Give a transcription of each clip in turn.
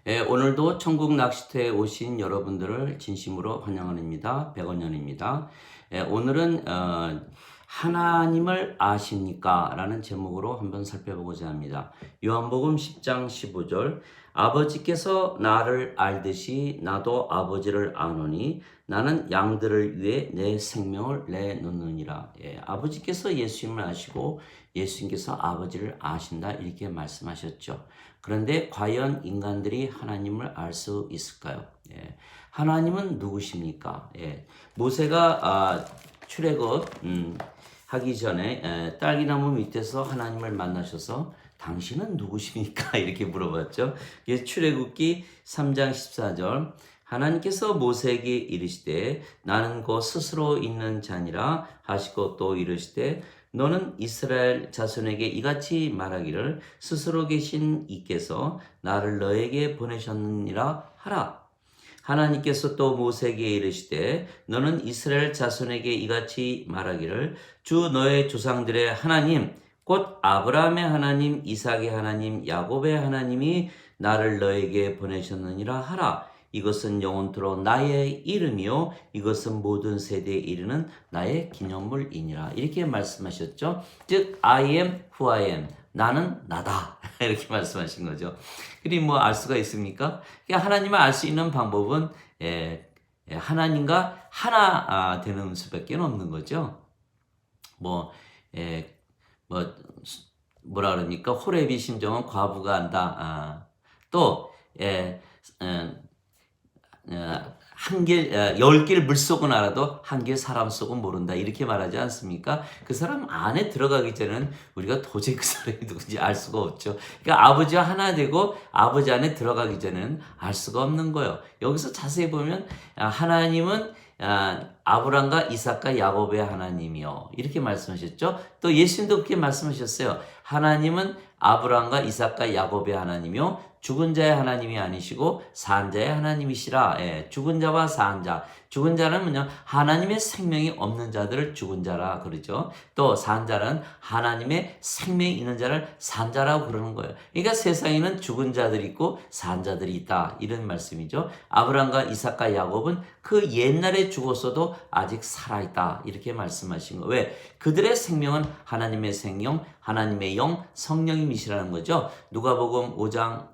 오늘도 천국 낚시터에 오신 여러분들을 진심으로 환영합니다. 백원현입니다. 오늘은 하나님을 아십니까? 라는 제목으로 한번 살펴보고자 합니다. 요한복음 10장 15절 아버지께서 나를 알듯이 나도 아버지를 아노니 나는 양들을 위해 내 생명을 내놓느니라. 아버지께서 예수님을 아시고 예수님께서 아버지를 아신다 이렇게 말씀하셨죠. 그런데 과연 인간들이 하나님을 알 수 있을까요? 하나님은 누구십니까? 모세가 출애굽 하기 전에 딸기나무 밑에서 하나님을 만나셔서 당신은 누구십니까? 이렇게 물어봤죠. 출애굽기 3장 14절 하나님께서 모세에게 이르시되 나는 곧 스스로 있는 자니라 하시고 또 이르시되 너는 이스라엘 자손에게 이같이 말하기를 스스로 계신 이께서 나를 너에게 보내셨느니라 하라. 하나님께서 또 모세에게 이르시되 너는 이스라엘 자손에게 이같이 말하기를 주 너의 조상들의 하나님 곧 아브라함의 하나님 이삭의 하나님 야곱의 하나님이 나를 너에게 보내셨느니라 하라. 이것은 영원토록 나의 이름이요 이것은 모든 세대에 이르는 나의 기념물이니라. 이렇게 말씀하셨죠. 즉 I am who I am. 나는 나다. 이렇게 말씀하신 거죠. 그리고 뭐 알 수가 있습니까? 하나님을 알 수 있는 방법은 하나님과 하나 되는 수밖에 없는 거죠. 뭐라 그럽니까? 호렙이 심정은 과부가 안다. 또 열 길 물속은 알아도 한 길 사람 속은 모른다 이렇게 말하지 않습니까? 그 사람 안에 들어가기 전에는 우리가 도저히 그 사람이 누군지 알 수가 없죠. 그러니까 아버지와 하나 되고 아버지 안에 들어가기 전에는 알 수가 없는 거예요. 여기서 자세히 보면 하나님은 아브람과 이삭과 야곱의 하나님이요 이렇게 말씀하셨죠. 또 예수님도 그렇게 말씀하셨어요. 하나님은 아브람과 이삭과 야곱의 하나님이요 죽은 자의 하나님이 아니시고 산 자의 하나님이시라. 죽은 자와 산 자. 죽은 자는 뭐냐? 하나님의 생명이 없는 자들을 죽은 자라 그러죠. 또 산 자는 하나님의 생명이 있는 자를 산 자라고 그러는 거예요. 그러니까 세상에는 죽은 자들이 있고 산 자들이 있다. 이런 말씀이죠. 아브람과 이삭과 야곱은 그 옛날에 죽었어도 아직 살아있다. 이렇게 말씀하신 거예요. 왜? 그들의 생명은 하나님의 생명, 하나님의 영, 성령님이시라는 거죠. 누가복음 9장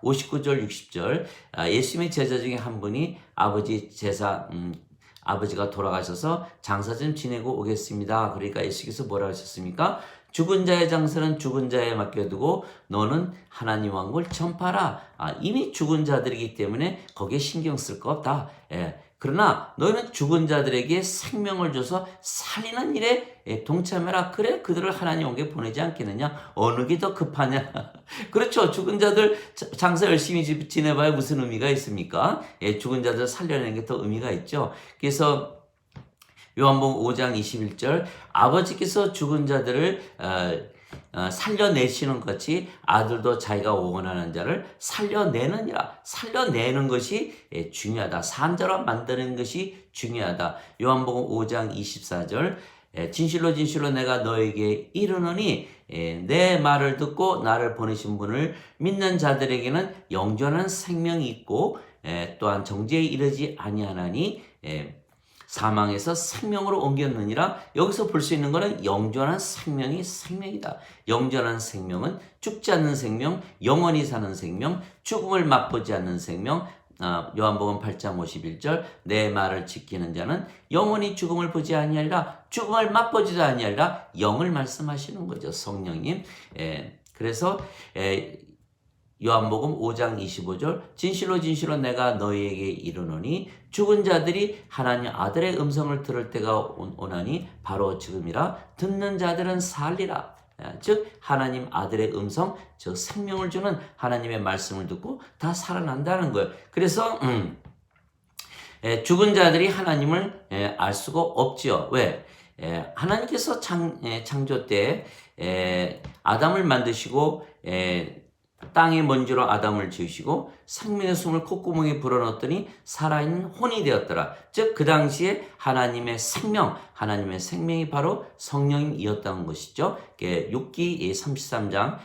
59절 60절 예수님의 제자 중에 한 분이 아버지가 돌아가셔서 장사 좀 지내고 오겠습니다. 그러니까 예수께서 뭐라 하셨습니까? 죽은 자의 장사는 죽은 자에 맡겨두고 너는 하나님 왕국을 전파하라. 이미 죽은 자들이기 때문에 거기에 신경 쓸 거 없다. 그러나 너희는 죽은 자들에게 생명을 줘서 살리는 일에 동참해라. 그래 그들을 하나님 왕국에 보내지 않겠느냐. 어느 게 더 급하냐. 그렇죠. 죽은 자들 장사 열심히 지내봐야 무슨 의미가 있습니까? 죽은 자들 살려내는 게 더 의미가 있죠. 그래서 요한복음 5장 21절 아버지께서 죽은 자들을 살려내시는 것 같이 아들도 자기가 원하는 자를 살려내느니라. 살려내는 것이 중요하다. 산자로 만드는 것이 중요하다. 요한복음 5장 24절 진실로 진실로 내가 너에게 이르노니 내 말을 듣고 나를 보내신 분을 믿는 자들에게는 영원한 생명이 있고 또한 정죄에 이르지 아니하나니 사망에서 생명으로 옮겼느니라. 여기서 볼 수 있는 것은 영원한 생명이 생명이다. 영원한 생명은 죽지 않는 생명, 영원히 사는 생명, 죽음을 맛보지 않는 생명. 요한복음 8장 51절 내 말을 지키는 자는 영원히 죽음을 보지 아니하리라. 죽음을 맛보지도 아니하리라. 영을 말씀하시는 거죠. 성령님. 그래서 요한복음 5장 25절 진실로 진실로 내가 너희에게 이르노니 죽은 자들이 하나님 아들의 음성을 들을 때가 오나니 바로 지금이라. 듣는 자들은 살리라. 즉 하나님 아들의 음성, 즉 생명을 주는 하나님의 말씀을 듣고 다 살아난다는 거예요. 그래서 죽은 자들이 하나님을 알 수가 없지요. 왜? 하나님께서 창조 때 아담을 만드시고 땅의 먼지로 아담을 지으시고 생명의 숨을 콧구멍에 불어넣었더니 살아있는 혼이 되었더라. 즉 그 당시에 하나님의 생명이 바로 성령이었다는 것이죠. 욥기 33장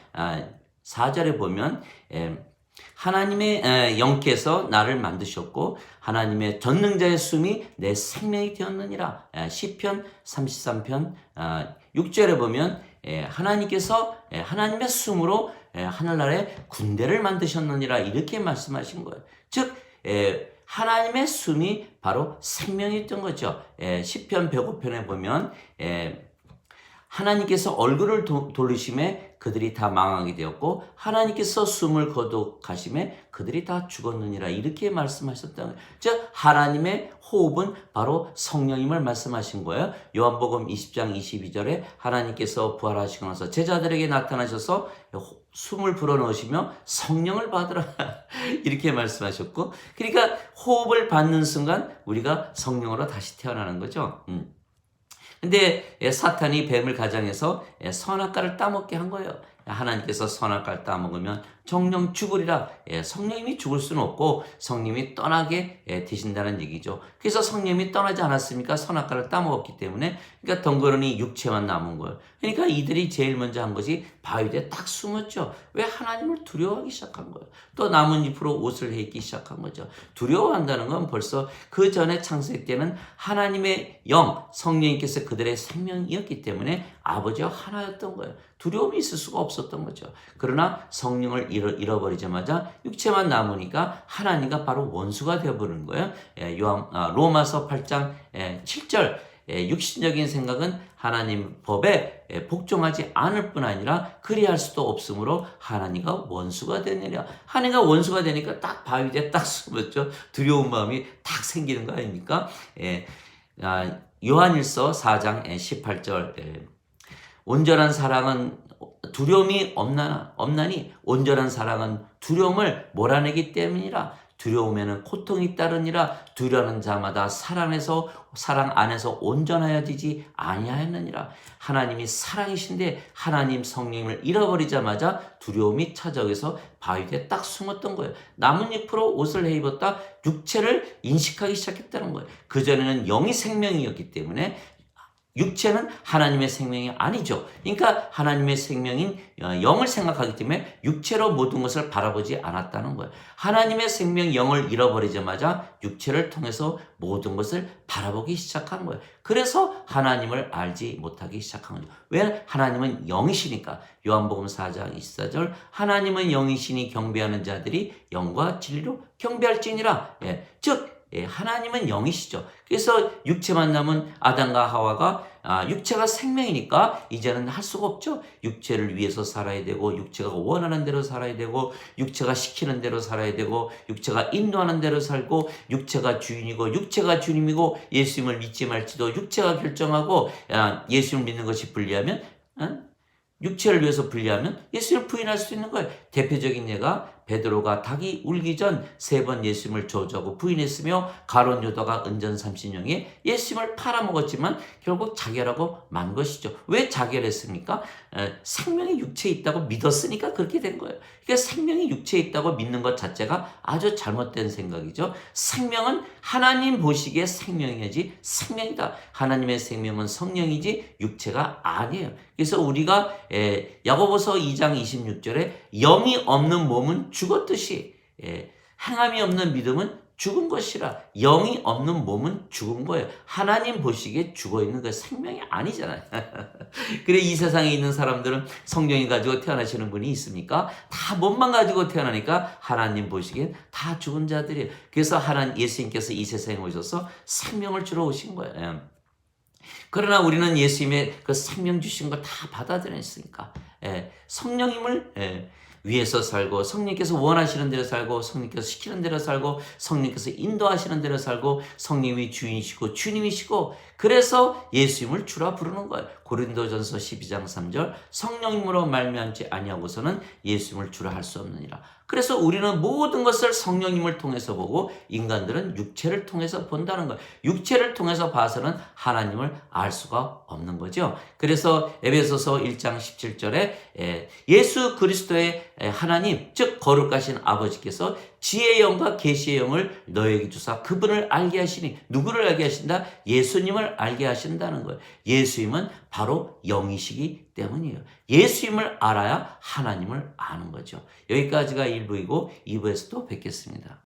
4절에 보면 하나님의 영께서 나를 만드셨고 하나님의 전능자의 숨이 내 생명이 되었느니라. 시편 33편 6절에 보면 하나님께서 하나님의 숨으로 하늘나라에 군대를 만드셨느니라 이렇게 말씀하신 거예요. 즉 하나님의 숨이 바로 생명이었던 거죠. 시편 105편에 보면 하나님께서 얼굴을 돌리심에 그들이 다 망하게 되었고 하나님께서 숨을 거두가심에 그들이 다 죽었느니라 이렇게 말씀하셨다는 거예요. 즉 하나님의 호흡은 바로 성령임을 말씀하신 거예요. 요한복음 20장 22절에 하나님께서 부활하시고 나서 제자들에게 나타나셔서 숨을 불어넣으시며 성령을 받으라 이렇게 말씀하셨고, 그러니까 호흡을 받는 순간 우리가 성령으로 다시 태어나는 거죠. 근데 사탄이 뱀을 가장해서 선악과를 따먹게 한 거예요. 하나님께서 선악과를 따먹으면 정령 죽으리라. 성령님이 죽을 수는 없고 성령님이 떠나게 되신다는 얘기죠. 그래서 성령님이 떠나지 않았으니까 선악과를 따먹었기 때문에 그러니까 덩그러니 육체만 남은 거예요. 그러니까 이들이 제일 먼저 한 것이 바위에 딱 숨었죠. 왜? 하나님을 두려워하기 시작한 거예요. 또 나뭇잎으로 옷을 해입기 시작한 거죠. 두려워한다는 건 벌써 그 전에 창세기 때는 하나님의 영, 성령님께서 그들의 생명이었기 때문에 아버지와 하나였던 거예요. 두려움이 있을 수가 없었던 거죠. 그러나 성령을 잃어버리자마자 육체만 남으니까 하나님과 바로 원수가 되어버리는 거예요. 로마서 8장 7절 육신적인 생각은 하나님 법에 복종하지 않을 뿐 아니라 그리할 수도 없으므로 하나님과 원수가 되느니라. 하나님과 원수가 되니까 딱 바위에 딱 숨었죠. 두려운 마음이 딱 생기는 거 아닙니까? 요한일서 4장 18절 온전한 사랑은 두려움이 없나니 온전한 사랑은 두려움을 몰아내기 때문이라. 두려움에는 고통이 따르니라. 두려워하는 자마다 사랑 안에서 온전하여지지 아니하였느니라. 하나님이 사랑이신데 하나님 성령님을 잃어버리자마자 두려움이 찾아오서 바위에 딱 숨었던 거예요. 나뭇잎으로 옷을 해입었다 육체를 인식하기 시작했다는 거예요. 그전에는 영이 생명이었기 때문에 육체는 하나님의 생명이 아니죠. 그러니까 하나님의 생명인 영을 생각하기 때문에 육체로 모든 것을 바라보지 않았다는 거예요. 하나님의 생명 영을 잃어버리자마자 육체를 통해서 모든 것을 바라보기 시작한 거예요. 그래서 하나님을 알지 못하기 시작한 거죠. 왜? 하나님은 영이시니까. 요한복음 4장 24절 하나님은 영이시니 경배하는 자들이 영과 진리로 경배할지니라. 즉 하나님은 영이시죠. 그래서 육체만 남은 아담과 하와가 육체가 생명이니까 이제는 할 수가 없죠. 육체를 위해서 살아야 되고 육체가 원하는 대로 살아야 되고 육체가 시키는 대로 살아야 되고 육체가 인도하는 대로 살고 육체가 주인이고 육체가 주님이고 예수님을 믿지 말지도 육체가 결정하고 예수님을 믿는 것이 불리하면 육체를 위해서 불리하면 예수님을 부인할 수 있는 거예요. 대표적인 예가 베드로가 닭이 울기 전 3번 예수님을 저주하고 부인했으며 가룟 유다가 은전 30년에 예수님을 팔아먹었지만 결국 자결하고 만 것이죠. 왜 자결했습니까? 생명이 육체에 있다고 믿었으니까 그렇게 된 거예요. 그러니까 생명이 육체에 있다고 믿는 것 자체가 아주 잘못된 생각이죠. 생명은 하나님 보시기에 생명이지 생명이다. 하나님의 생명은 성령이지 육체가 아니에요. 그래서 우리가 야고보서 2장 26절에 영이 없는 몸은 죽었듯이 행함이 없는 믿음은 죽은 것이라. 영이 없는 몸은 죽은 거예요. 하나님 보시기에 죽어있는 거 생명이 아니잖아요. 그래 이 세상에 있는 사람들은 성령이 가지고 태어나시는 분이 있습니까? 다 몸만 가지고 태어나니까 하나님 보시기엔 다 죽은 자들이에요. 그래서 예수님께서 이 세상에 오셔서 생명을 주러 오신 거예요. 그러나 우리는 예수님의 그 생명 주신 걸 다 받아들였으니까 성령님을 위해서 살고 성령께서 원하시는 대로 살고 성령께서 시키는 대로 살고 성령께서 인도하시는 대로 살고 성령님이 주인이시고 주님이시고 그래서 예수님을 주라 부르는 거예요. 고린도전서 12장 3절 성령님으로 말미암지 아니하고서는 예수님을 주라 할 수 없느니라. 그래서 우리는 모든 것을 성령님을 통해서 보고 인간들은 육체를 통해서 본다는 거예요. 육체를 통해서 봐서는 하나님을 알 수가 없는 거죠. 그래서 에베소서 1장 17절에 예수 그리스도의 하나님 즉 거룩하신 아버지께서 지혜의 영과 계시의 영을 너에게 주사 그분을 알게 하시니 누구를 알게 하신다? 예수님을 알게 하신다는 거예요. 예수님은 바로 영이시기 때문이에요. 예수님을 알아야 하나님을 아는 거죠. 여기까지가 1부이고 2부에서 또 뵙겠습니다.